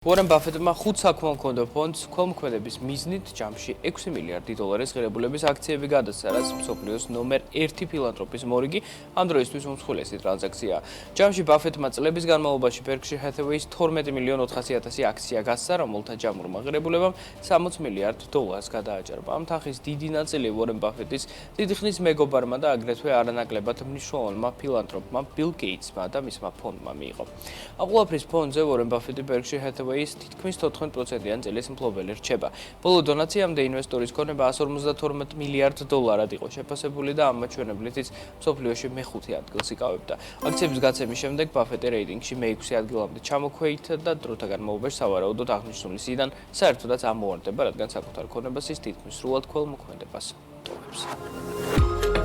Warren Buffett-მა 5 საქმო ჰქონდა ფონდს ქოლმოქმედების მიზნით ჯამში 6 მილიარდი დოლარის ღირებულების აქციები გადასცა, რაც მსოფლიოს ნომერ 1 ფილანთროპის მორიგი ამ დროისთვის უმსხვილესი ტრანზაქციაა. ჯამში Buffett-მა წლების განმავლობაში Berkshire Hathaway-ის 12.400.000 აქცია გასცა, რომელთა ჯამურმა ღირებულებამ 60 მილიარდ დოლარს გადააჭარბა. ამ თანხის დიდი ნაწილი Warren Buffett-ის დიდი ხნის მეგობარმა და აგრეთვე არანაკლებად მნიშვნელოვანმა ფილანთროპმა Bill Gates-მა და მისმა ფონდმა მიიღო. ამ ყველაფრის ფონზე Warren Buffett-ი Berkshire Hathaway-ის თითქმის 14%-იან წელის მფლობელი რჩება. ბოლო დონაციამდე ინვესტორის ქონება 152 მილიარდ დოლარად იყო შეფასებული და ამ მაჩვენებლითაც მსოფლიოში მეხუთე ადგილს იკავებდა. აქციების გაცემის შემდეგ Buffett-ი რეიტინგში მე-6 ადგილამდე ჩამოქვეითდა და დროთა განმავლობაში სავარაუდოდ აღნიშნული სიდან საერთოდაც ამოვარდება, რადგან საკუთარ ქონებას ის თითქმის სრულად ქველმოქმედებას ტოვებს.